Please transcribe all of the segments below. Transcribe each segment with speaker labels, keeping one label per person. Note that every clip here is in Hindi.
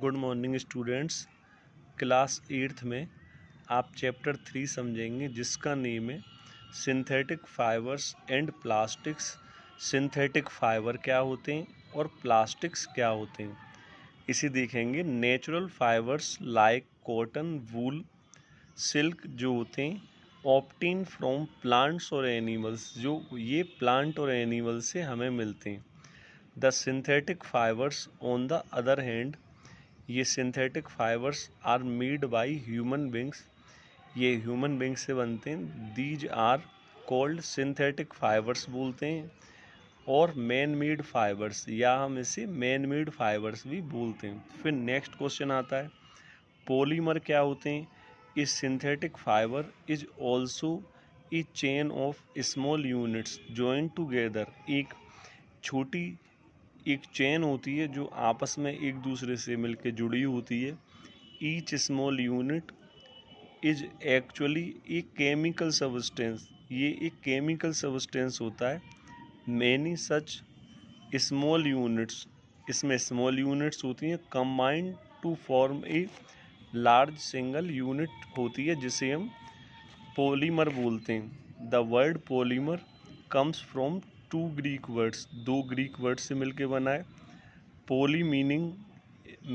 Speaker 1: Good morning students. Class 8th में आप चैप्टर 3 समझेंगे जिसका नेम है synthetic fibres and plastics. Synthetic fibre क्या होते हैं और प्लास्टिक्स क्या होते हैं, इसे देखेंगे। Natural fibres like cotton, wool, silk जो होते हैं ऑब्टेन फ्रॉम प्लांट्स और एनिमल्स, जो ये प्लांट और एनिमल से हमें मिलते हैं। The synthetic fibres on the other hand, ये synthetic fibres are made by human beings, ये ह्यूमन बींग से बनते हैं। These are called synthetic fibres बोलते हैं। और मैन मेड फाइबर्स, या हम इसे मैन मेड फाइबर्स भी बोलते हैं। फिर नेक्स्ट क्वेश्चन आता है पॉलीमर क्या होते हैं। इस synthetic fibre is also A chain of small units joint together, एक चेन होती है जो आपस में एक दूसरे से मिलकर जुड़ी होती है। Each small unit is actually a chemical substance, ये एक केमिकल सब्सटेंस होता है। मैनी सच स्मॉल यूनिट्स, इसमें स्मॉल यूनिट्स होती हैं combined to form a large single unit होती है जिसे हम पॉलीमर बोलते हैं। The word polymer comes from two Greek words, दो ग्रीक वर्ड से मिलके बना है। पोली मीनिंग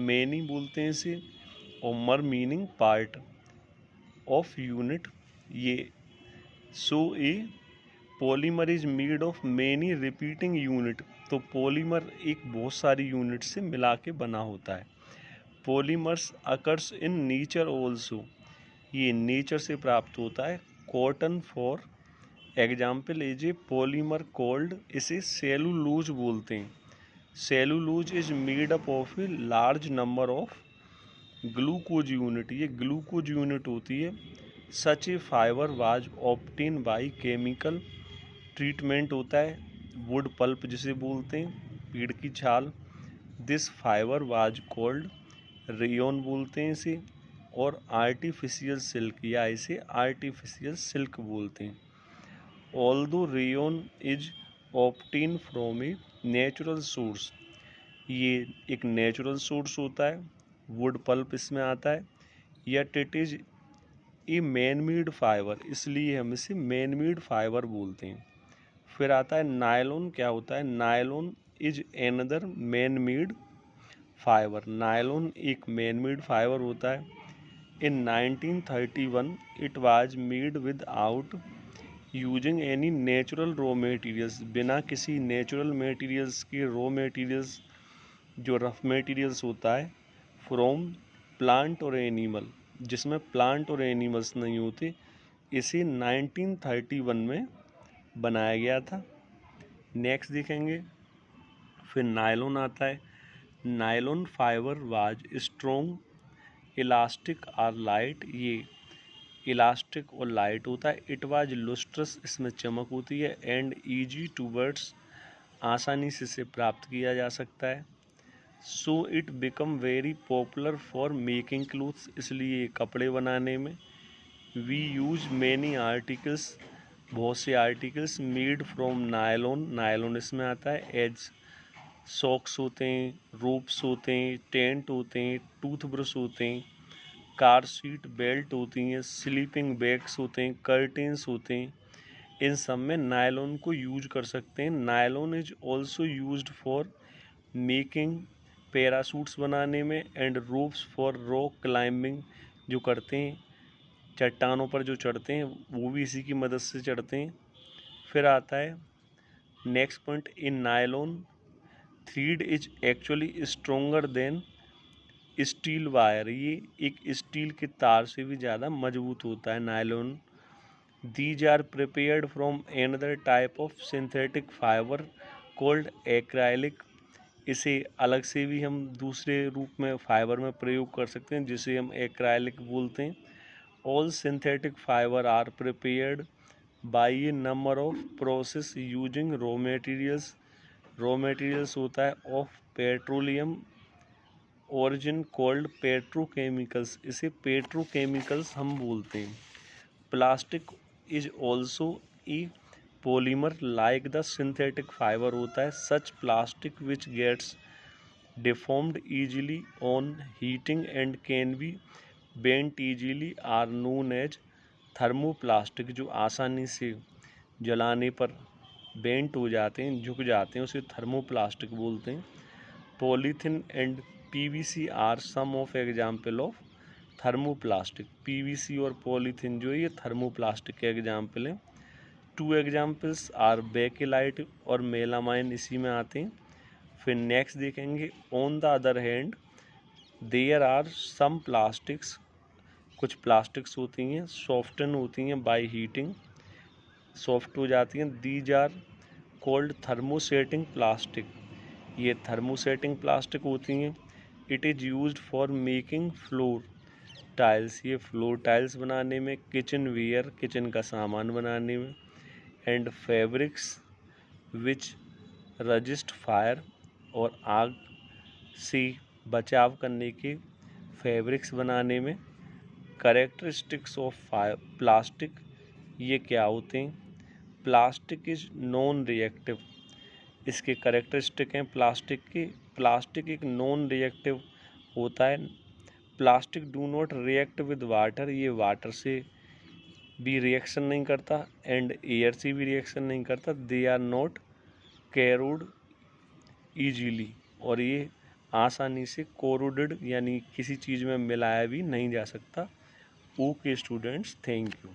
Speaker 1: मैनी बोलते हैं इसे, और मर मीनिंग पार्ट ऑफ यूनिट। ये so a polymer is made of many repeating unit, तो पॉलीमर एक बहुत सारी यूनिट से मिला के बना होता है। Polymers occurs in nature also, ये नेचर से प्राप्त होता है। Cotton for example is a polymer called, इसे सेलुलोज बोलते हैं। Cellulose is made up of a large number of glucose unit, ये ग्लूकोज यूनिट होती है। Such a fibre was obtain by chemical treatment होता है। वुड पल्प जिसे बोलते हैं, पेड़ की छाल। This fibre was called rayon बोलते हैं इसे। और आर्टिफिशियल सिल्क, या इसे आर्टिफिशियल सिल्क बोलते हैं। Although rayon is obtain from a natural source, ये एक नेचुरल सोर्स होता है। वुड पल्प इसमें आता है। Yet it is a man made fibre, इसलिए हम इसे मैन मेड फाइबर बोलते हैं। फिर आता है नायलॉन क्या होता है। Nylon is another man made fibre, nylon एक मैन मेड फाइबर होता है। इन 1931 it was made without using any natural raw materials, बिना किसी नेचुरल मटेरियल्स के रॉ मटेरियल्स जो रफ मटेरियल्स होता है फ्रॉम प्लांट और एनिमल, जिसमें प्लांट और एनिमल्स नहीं होते, इसे 1931 में बनाया गया था। नेक्स्ट देखेंगे फिर नायलॉन आता है। Nylon fibre was strong elastic और लाइट, ये इलास्टिक और लाइट होता है। इट वाज लुस्ट्रस, इसमें चमक होती है। एंड ईजी टू वर्ड्स, आसानी से इसे प्राप्त किया जा सकता है। So it become very popular for making clothes, इसलिए कपड़े बनाने में। वी यूज मैनी आर्टिकल्स, बहुत से articles made from nylon, nylon इसमें आता है। एज सॉक्स होते हैं, रोप्स होते हैं, टेंट होते हैं, टूथब्रश होते हैं, कार सीट बेल्ट होती हैं, स्लीपिंग बैग्स होते हैं, कर्टेंस होते हैं। इन सब में नायलॉन को यूज कर सकते हैं। Nylon is also used for making parachutes बनाने में, and ropes for rock climbing, जो करते हैं चट्टानों पर जो चढ़ते हैं वो भी इसी की मदद से चढ़ते हैं। फिर आता है next point, in nylon thread is actually stronger then steel wire, ये एक स्टील के तार से भी ज़्यादा मजबूत होता है nylon. These are prepared from another type of synthetic fibre called acrylic, इसे अलग से भी हम दूसरे रूप में फाइबर में प्रयोग कर सकते हैं जिसे हम एक्राइलिक बोलते हैं। All synthetic fibre are prepared by a number of process using raw materials, raw materials होता है of petroleum origin called petrochemicals, इसे पेट्रोकेमिकल्स हम बोलते हैं। Plastic is also a polymer like the synthetic fibre होता है। Such plastic which gets deformed easily on heating and can be bent easily are known as thermoplastic। जो आसानी से जलाने पर बेंट हो जाते हैं, झुक जाते हैं, उसे थर्मोप्लास्टिक बोलते हैं। Polythene and PVC are some of example of thermoplastic. PVC और पॉलीथीन जो है ये थर्मोप्लास्टिक के एग्जाम्पल हैं। 2 एग्जाम्पल्स आर बेकेलाइट और मेलामाइन इसी में आते हैं। फिर नेक्स्ट देखेंगे, on the other hand there are some plastics, कुछ प्लास्टिक्स होती हैं सॉफ्टन होती हैं बाय हीटिंग, सॉफ्ट हो जाती हैं। These are cold thermosetting plastic, ये थर्मोसेटिंग प्लास्टिक होती हैं। It is used for making floor tiles, ये फ्लोर टाइल्स बनाने में, किचन वेयर, किचन का सामान बनाने में, and fabrics which resist fire, और आग से बचाव करने के फैब्रिक्स बनाने में। कैरेक्टरिस्टिक्स ऑफ प्लास्टिक, ये क्या होते हैं? प्लास्टिक इज नॉन रिएक्टिव, इसके कैरेक्टरिस्टिक हैं प्लास्टिक के। प्लास्टिक एक नॉन रिएक्टिव होता है। Plastic do not react with water, ये वाटर से भी रिएक्शन नहीं करता एंड एयर से भी रिएक्शन नहीं करता। दे आर नॉट कैरोड ईजीली, और ये आसानी से कोरोडेड यानी किसी चीज़ में मिलाया भी नहीं जा सकता। Okay students, thank you.